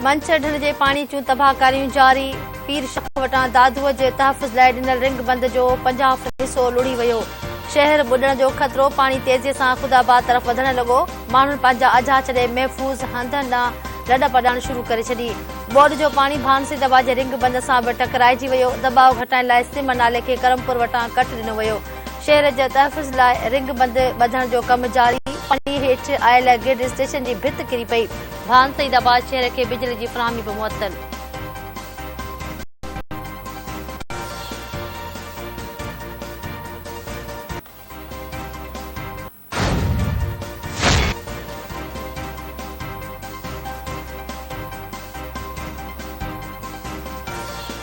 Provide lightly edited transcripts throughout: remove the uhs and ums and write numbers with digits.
मंछर ढंढ जे पाणी जूं तबाहकारियूं जारी। पीर शाह वटां दादूअ जे तहफ़ुज़ लाइ ॾिनल रिंग बंद जो 50% हिसो लुड़ी वियो। शहर ॿुॾण जो ख़तरो पाणी तेज़ीअ सां ख़ुदाबाद तरफ़ वधण लॻो। माण्हुनि पंहिंजा अझा छॾे महफ़ूज़ हंधनि ॾांहुं लॾ पॾाइण शुरू करे छॾी। बोर्ड जो पाणी भानसी दॿा जे रिंग बंद सां बि टकराइजी वियो। दॿाउ घटाइण लाइ सिम नाले खे करमपुर वटां कट ॾिनो वियो। शहर जे तहफ़ुज़ लाइ रिंग बंद ॿधण जो कमु जारी। पाणी हेठि आयल गिड स्टेशन जी भित किरी पई। भानसी दॿा शहर खे बिजली जी फ़राहमी बि मुअत्तल।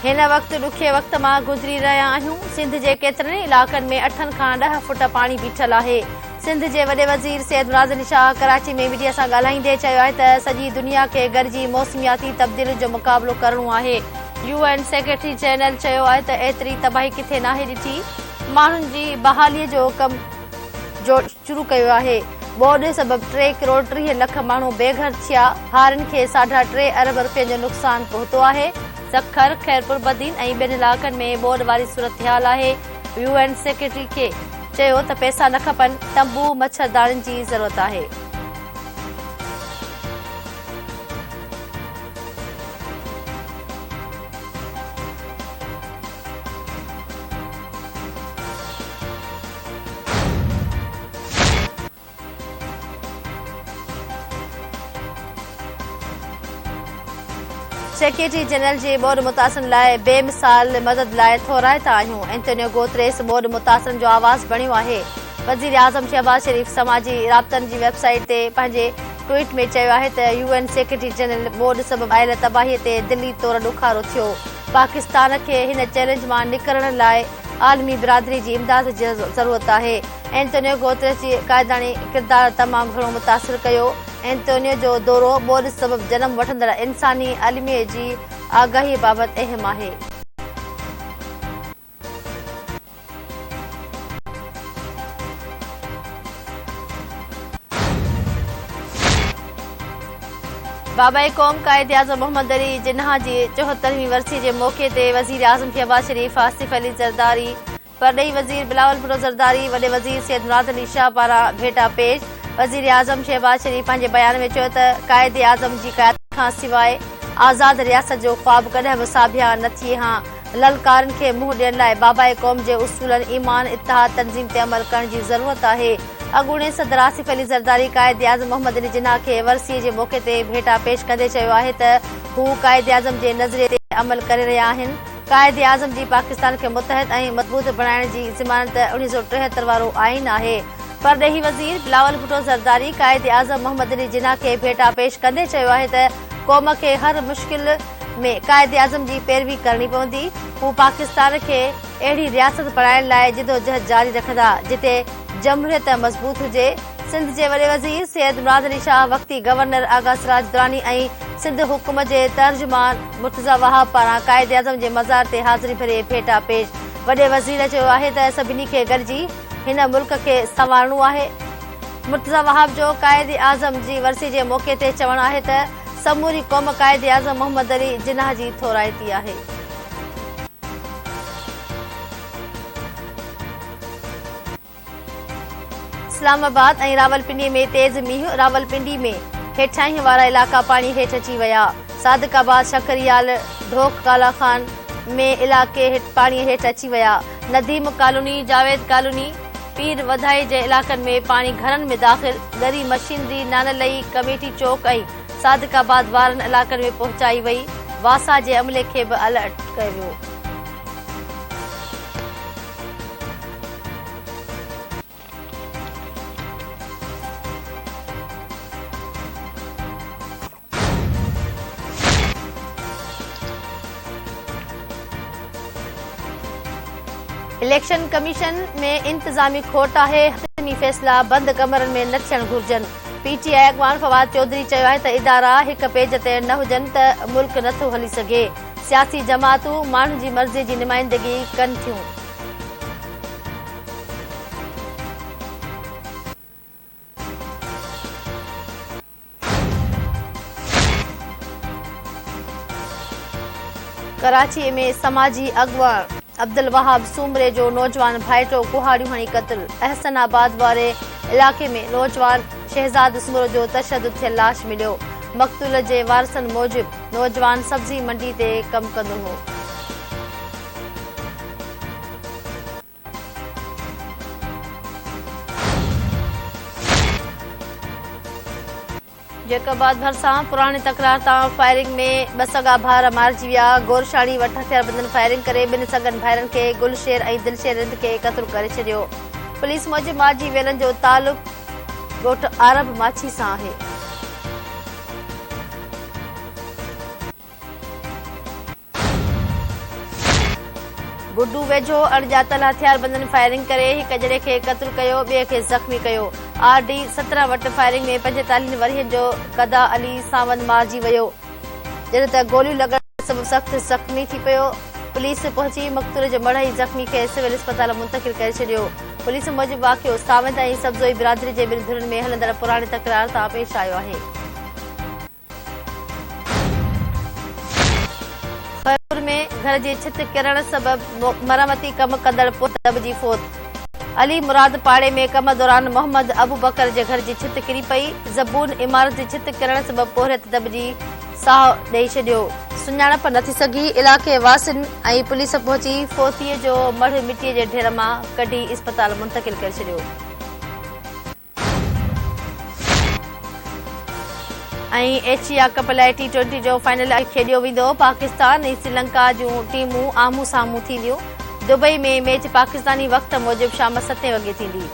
हिन वक़्तु ॾुखे वक़्त मां गुज़री रहिया आहियूं। सिंध जे केतिरनि इलाक़नि में 8 खां 10 फुट पाणी बीठल आहे। सिंध जे वॾे वज़ीर सैयद मुराद अली शाह कराची में मीडिया सां ॻाल्हाईंदे चयो आहे त सॼी दुनिया खे गॾिजी मौसमियाती तब्दीलियुनि जो मुक़ाबिलो करणो आहे। UN सेक्रेटरी जनरल चयो आहे त एतिरी तबाही किथे नाहे ॾिठी। माण्हुनि जी बहालीअ जो कमु शुरू कयो आहे। बोर्ड सबबि 3 करोड़ 30 लख माण्हू बेघर थिया। हारियुनि खे 3.5 अरब रुपयनि जो नुक़सान पहुतो आहे। सखर, खैरपुर, बदीन ऐं ॿियनि इलाक़नि में बोर्ड वारी सूरत आहे। UN सेक्रेटरी खे चयो त पैसा न खपनि, तंबू मच्छरदानियुनि जी ज़रूरत आहे। सेक्रेटरी जनरल जे बोर्ड मुतासिरनि लाइ बेमिसाल मदद लाइ थोराइता आहियूं। एंटोनियो गुतेरेस बोर्ड मुतासिरनि जो आवाज़ बणियो आहे। वज़ीर आज़म शहबाज शरीफ़ समाजी राब्तनि जी वेबसाइट ते पंहिंजे ट्वीट में चयो आहे त UN सेक्रेटरी जनरल बोर्ड सबबि आयल तबाहीअ ते दिली तौर ॾुखारो थियो। पाकिस्तान खे हिन चैलेंज मां निकिरण लाइ आलमी बिरादरी जी इमदाद जी ज़रूरत आहे। एंटोनियो गुतेरेस जी क़ाइदानी किरदारु तमामु घणो मुतासिर कयो। एंटोनियो जो दौरो बोर्ड सबबि जनम वठंदड़ इंसानी अलमीअ जी आगाही बाबति अहम आहे। बाबाए क़ौम कायद आज़म मोहम्मद अली जिन्ना जी 74वीं वरसी जे मौक़े ते वज़ीर आज़म शहबाज शरीफ़, आसिफ अली ज़रदारी, परॾेही वज़ीर बिलावल भुट्टो ज़रदारी, वॾे वज़ीर सैयद मुराद अली शाह पारां भेटा पेश। वज़ीर आज़म शहबाज शरीफ़ पंहिंजे बयान में चयो त कायद आज़म जी क़यादत खां सवाइ आज़ाद रियासत जो ख्वाब कॾहिं बि साबिया न थिए हा। ललकारनि खे मुंहुं ॾियण लाइ बाबाए क़ौम जे उसूलनि ईमान, इत्तिहाद, तंज़ीम ते अमल करण जी ज़रूरत आहे। अॻूणे सदर आसिफ अली ज़रदारी कायद आज़म मोहम्मद अली जिन्ना खे वरसीअ जे मौक़े ते भेटा पेश कंदे चयो आहे त हू कायद आज़म जे नज़रिये ते अमल करे रहिया आहिनि। कायद आज़म जी पाकिस्तान खे मुतहद ऐं मज़बूत बणाइण जी ज़मानत 1973 वारो आइन आहे। परॾेही वज़ीर बिलावल भुट्टो ज़रदारी कायद आज़म मोहम्मद अली जिन्ना खे भेटा पेश कंदे चयो आहे त क़ौम खे हर मुश्किल में कायद आज़म जी पैरवी करणी पवंदी। हू पाकिस्तान खे अहिड़ी रियासत बणाइण लाइ जिदोजहद जारी रखंदा जिते जमहूरियत मज़बूत हुजे। सिंध जे वॾे वज़ीर सैयद मुराद अली शाह, वक़्ती गवर्नर आगा सिराज दुरानी ऐं सिंध हुकूम जे तर्जुमान मुर्तज़ा वहाब पारां कायद आज़म जे मज़ार ते हाज़िरी भरे भेटा पेश। वॾे वज़ीर चयो आहे त सभिनी खे गॾिजी हिन मुल्क खे संवारणो आहे। मुर्तज़ा वहाब जो कायद आज़म जी वरसी जे मौक़े ते चवणु आहे त समूरी क़ौम कायद आज़म मोहम्मद अली जिन्ना जी थोराइती आहे। इस्लामाबाद ऐं रावलपिंडी में तेज़ मींहुं। रावलपिंडी में हेठाहीं वारा इलाइक़ा पाणी हेठि अची विया। सादिकाबाद, शकरियाल, ढोक काला खान में इलाइक़े पाणी हेठि अची विया। नदीम कॉलोनी, जावेद कॉलोनी, पीर वधाई जे इलाक़नि में पाणी घरनि में दाख़िल। दरी मशीनरी, नानलई, कमेटी चौक ऐं सादिकाबाद वारनि इलाक़नि में पहुचाई वई। वासा जे अमले खे बि अलर्ट कयो वियो। इलेक्शन कमीशन में इंतज़ामी खोट आहे। हतमी फ़ैसिला बंदि कमरनि में न थियण घुरिजनि। PTI अॻवान फवाद चौधरी चयो आहे त इदारा हिक पेज ते न हुजनि त मुल्क नथो हली सघे। सियासी जमातूं माण्हुनि जी मर्ज़ी जी नुमाइंदगी कनि थियूं। कराची में समाजी अगवा अब्दुल वहाब सूमरे जो नौजवान भाइटो कुहाड़ियूं हणी क़त्ल। अहसनाबाद वारे इलाक़े में नौजवान शहजाद सूमरे जो तशद्दुद थियल लाश मिलियो। मक़तूल जे वारसनि मूजिब नौजवान सब्जी मंडी ते कमु कंदो हो। जैकबाद भरसा पुरानी तकरार तां फायरिंग में 2 सगा भार मारिजी विया। गोरशाणी वठ हथियारबंदनि फायरिंग करे 2 सगनि भाइरनि खे गुलशेर ऐं दिलशेर रिंद खे क़त्ल करे छॾियो। पुलिस मूजिब मारिजी वेलनि जो तालुक़ ॻोठ आरब माछी सां आहे। बुड्डू वेझो अणॼातल हथियारबंदनि फायरिंग करे हिक ॼणे खे क़त्ल कयो, ॿिए खे ज़ख़्मी कयो। आरडी 17 वटि फायरिंग में 45 वरियनि जो कदा अली सावंत मारिजी वियो, जॾहिं त गोलियूं लॻण सबबि सख़्तु ज़ख़्मी थी पियो। पुलिस पहुची मक़तूल जो मढ़ई ज़ख़्मी खे सिविल अस्पताल मुंतक़िल करे छॾियो। पुलिस मूजिब वाक़ियो सावंत ऐं सब्ज़ोई बिरादरी जे ॿिनि धुरनि में हलंदड़ पुराणी तकरार तां पेश आयो आहे। खैर में घर जी छित किरण सबबि मरमती कम कंदड़ पुट दॿिजी फोत। अली मुराद पाड़े में कम दौरान मोहम्मद अबू बकर जे घर जी छित किरी पई। ज़बून इमारत जी छित किरण सबबि पोहरियत दॿिजी साहु ॾेई छॾियो। सुञाणप नथी सघी इलाइक़े वासियुनि ऐं पुलिस पहुची फोतीअ जो मढ़ मिटीअ जे ढेर मां कढी अस्पताल मुंतक़िल करे छॾियो। ऐं एशिया कप लाइ T20 जो फाइनल खेॾियो वेंदो। पाकिस्तान ऐं श्रीलंका जूं टीमूं आम्हूं साम्हूं थींदियूं। दुबई में मैच पाकिस्तानी वक़्त मूजिब शाम 7 वॻे थींदी।